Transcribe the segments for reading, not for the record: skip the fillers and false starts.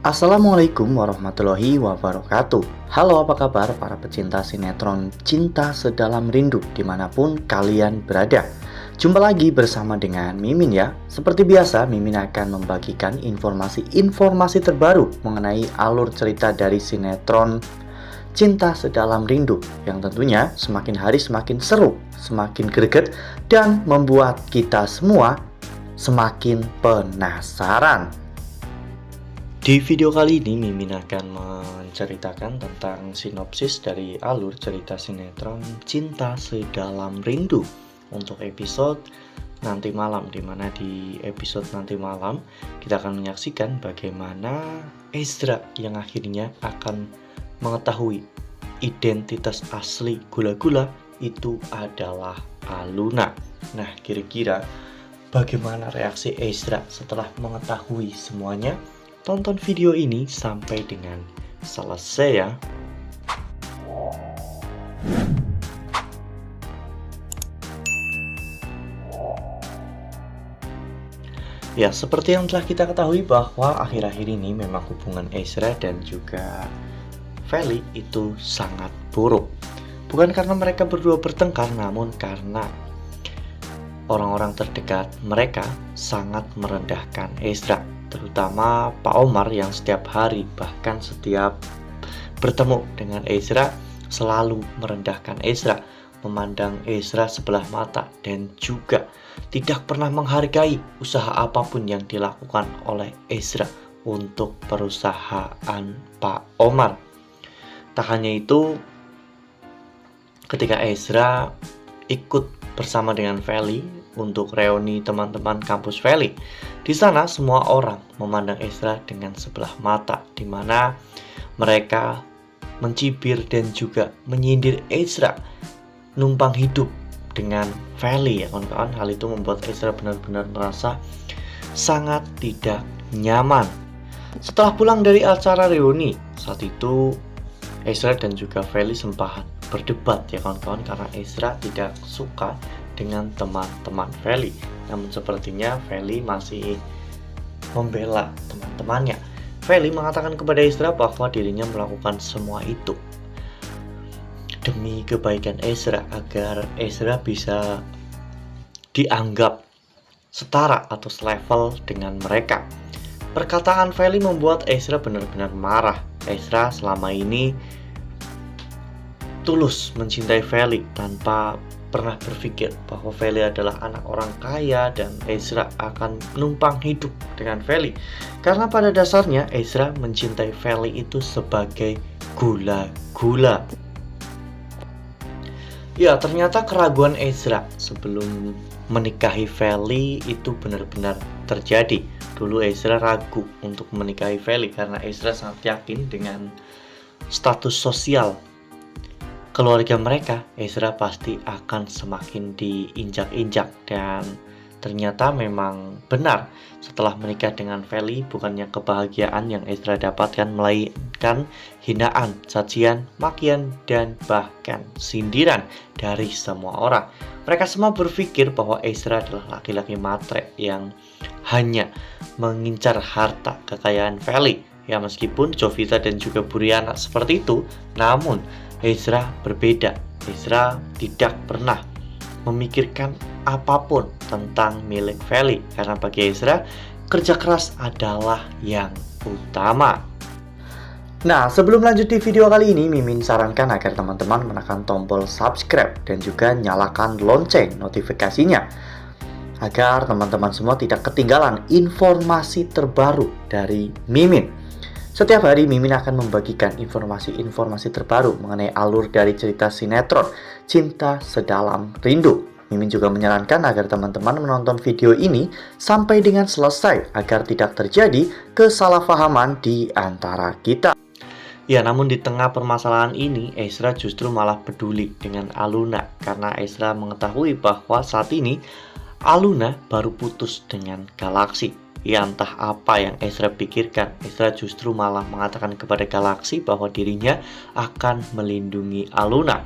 Assalamualaikum warahmatullahi wabarakatuh. Halo, apa kabar para pecinta sinetron Cinta Sedalam Rindu dimanapun kalian berada. Jumpa lagi bersama dengan Mimin ya. Seperti biasa, Mimin akan membagikan informasi terbaru mengenai alur cerita dari sinetron Cinta Sedalam Rindu yang tentunya semakin hari semakin seru, semakin greget, dan membuat kita semua semakin penasaran. Di video kali ini Mimin akan menceritakan tentang sinopsis dari alur cerita sinetron Cinta Sedalam Rindu untuk episode nanti malam, dimana di episode nanti malam kita akan menyaksikan bagaimana Ezra yang akhirnya akan mengetahui identitas asli Gula-Gula itu adalah Aluna. Nah, kira-kira bagaimana reaksi Ezra setelah mengetahui semuanya? Tonton video ini sampai dengan selesai ya. Ya, seperti yang telah kita ketahui bahwa akhir-akhir ini memang hubungan Ezra dan juga Feli itu sangat buruk. Bukan karena mereka berdua bertengkar, namun karena orang-orang terdekat mereka sangat merendahkan Ezra. Terutama Pak Omar yang setiap hari, bahkan setiap bertemu dengan Ezra, selalu merendahkan Ezra, memandang Ezra sebelah mata, dan juga tidak pernah menghargai usaha apapun yang dilakukan oleh Ezra untuk perusahaan Pak Omar. Tak hanya itu, ketika Ezra ikut bersama dengan Feli untuk reuni teman-teman kampus Feli, di sana semua orang memandang Ezra dengan sebelah mata, di mana mereka mencibir dan juga menyindir Ezra numpang hidup dengan Feli ya kawan-kawan. Hal itu membuat Ezra benar-benar merasa sangat tidak nyaman. Setelah pulang dari acara reuni, saat itu Ezra dan juga Feli sempat berdebat ya kawan-kawan, karena Ezra tidak suka dengan teman-teman Feli. Namun sepertinya Feli masih membela teman-temannya. Feli mengatakan kepada Ezra bahwa dirinya melakukan semua itu demi kebaikan Ezra, agar Ezra bisa dianggap setara atau selevel dengan mereka. Perkataan Feli membuat Ezra benar-benar marah. Ezra selama ini tulus mencintai Feli tanpa pernah berpikir bahwa Feli adalah anak orang kaya dan Ezra akan numpang hidup dengan Feli. Karena pada dasarnya Ezra mencintai Feli itu sebagai Gula-Gula. Ya, ternyata keraguan Ezra sebelum menikahi Feli itu benar-benar terjadi. Dulu Ezra ragu untuk menikahi Feli karena Ezra sangat yakin dengan status sosial keluarga mereka. Ezra pasti akan semakin diinjak-injak, dan ternyata memang benar. Setelah menikah dengan Feli, bukannya kebahagiaan yang Ezra dapatkan, melainkan hinaan, cacian, makian, dan bahkan sindiran dari semua orang. Mereka semua berpikir bahwa Ezra adalah laki-laki matre yang hanya mengincar harta kekayaan Feli. Ya, meskipun Jovita dan juga Buriana seperti itu, namun Ezra berbeda. Ezra tidak pernah memikirkan apapun tentang milik Feli, karena bagi Ezra kerja keras adalah yang utama. Nah, sebelum lanjut di video kali ini, Mimin sarankan agar teman-teman menekan tombol subscribe dan juga nyalakan lonceng notifikasinya, agar teman-teman semua tidak ketinggalan informasi terbaru dari Mimin. Setiap hari Mimin akan membagikan informasi-informasi terbaru mengenai alur dari cerita sinetron Cinta Sedalam Rindu. Mimin juga menyarankan agar teman-teman menonton video ini sampai dengan selesai, agar tidak terjadi kesalahpahaman di antara kita. Ya, namun di tengah permasalahan ini, Ezra justru malah peduli dengan Aluna, karena Ezra mengetahui bahwa saat ini Aluna baru putus dengan Galaksi. Ya entah apa yang Ezra pikirkan, Ezra justru malah mengatakan kepada Galaxy bahwa dirinya akan melindungi Aluna.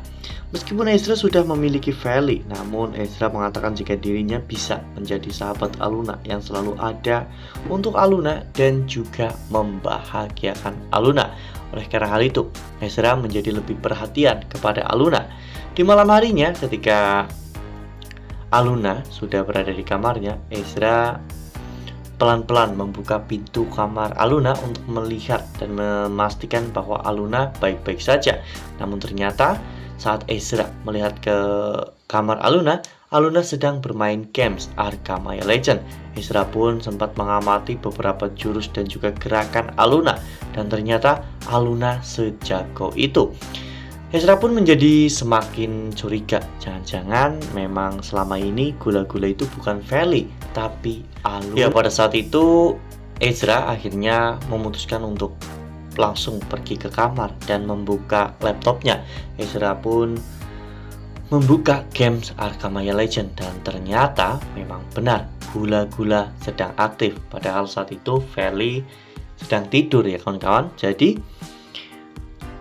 Meskipun Ezra sudah memiliki Feli, namun Ezra mengatakan jika dirinya bisa menjadi sahabat Aluna yang selalu ada untuk Aluna dan juga membahagiakan Aluna. Oleh karena hal itu, Ezra menjadi lebih perhatian kepada Aluna. Di malam harinya, ketika Aluna sudah berada di kamarnya, Ezra pelan-pelan membuka pintu kamar Aluna untuk melihat dan memastikan bahwa Aluna baik-baik saja. Namun ternyata saat Ezra melihat ke kamar Aluna, Aluna sedang bermain games Arkham Legend. Ezra pun sempat mengamati beberapa jurus dan juga gerakan Aluna, dan ternyata Aluna sejago itu. Ezra pun menjadi semakin curiga. Jangan-jangan memang selama ini gula-gula itu bukan Feli, tapi Aluna. Ya, pada saat itu Ezra akhirnya memutuskan untuk langsung pergi ke kamar dan membuka laptopnya. Ezra pun membuka games Arkham Legend dan ternyata memang benar gula-gula sedang aktif. Padahal saat itu Feli sedang tidur ya kawan-kawan. Jadi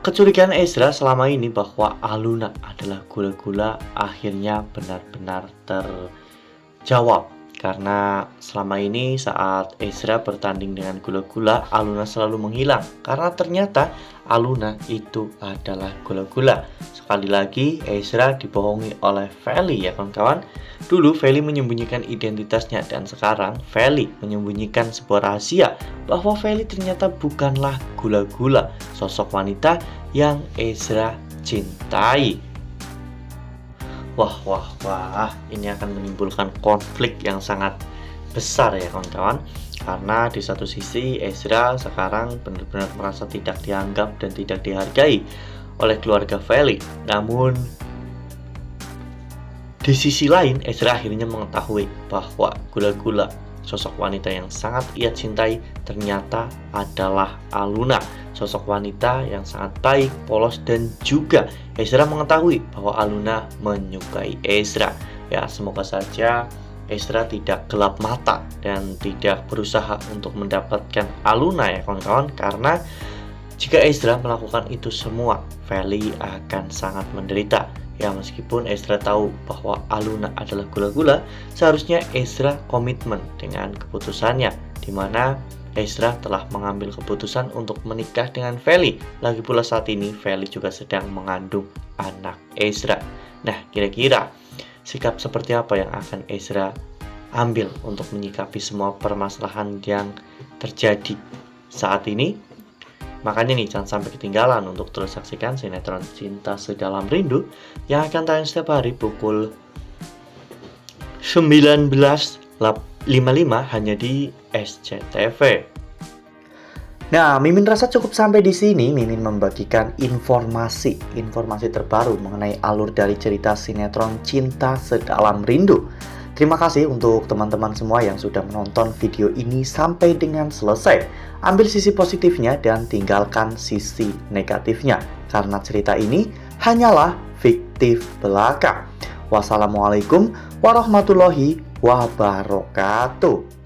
kecurigaan Ezra selama ini bahwa Aluna adalah gula-gula akhirnya benar-benar terjawab. Karena selama ini saat Ezra bertanding dengan gula-gula, Aluna selalu menghilang. Karena ternyata Aluna itu adalah gula-gula. Sekali lagi Ezra dibohongi oleh Feli ya kawan-kawan. Dulu Feli menyembunyikan identitasnya dan sekarang Feli menyembunyikan sebuah rahasia bahwa Feli ternyata bukanlah gula-gula, sosok wanita yang Ezra cintai. Wah, ini akan menimbulkan konflik yang sangat besar ya kawan-kawan. Karena di satu sisi Ezra sekarang benar-benar merasa tidak dianggap dan tidak dihargai oleh keluarga Feli. Namun di sisi lain Ezra akhirnya mengetahui bahwa gula-gula, sosok wanita yang sangat ia cintai, ternyata adalah Aluna. Sosok wanita yang sangat baik, polos, dan juga Ezra mengetahui bahwa Aluna menyukai Ezra. Ya, semoga saja Ezra tidak gelap mata dan tidak berusaha untuk mendapatkan Aluna ya kawan-kawan. Karena jika Ezra melakukan itu semua, Feli akan sangat menderita. Ya, meskipun Ezra tahu bahwa Aluna adalah gula-gula, seharusnya Ezra komitmen dengan keputusannya, di mana Ezra telah mengambil keputusan untuk menikah dengan Feli. Lagi pula saat ini Feli juga sedang mengandung anak Ezra. Nah, kira-kira sikap seperti apa yang akan Ezra ambil untuk menyikapi semua permasalahan yang terjadi saat ini? Makanya nih, jangan sampai ketinggalan untuk terus saksikan sinetron Cinta Sedalam Rindu yang akan tayang setiap hari pukul 19.55 hanya di SCTV. Nah, Mimin rasa cukup sampai di sini. Mimin membagikan informasi terbaru mengenai alur dari cerita sinetron Cinta Sedalam Rindu. Terima kasih untuk teman-teman semua yang sudah menonton video ini sampai dengan selesai. Ambil sisi positifnya dan tinggalkan sisi negatifnya, karena cerita ini hanyalah fiktif belaka. Wassalamualaikum warahmatullahi wabarakatuh.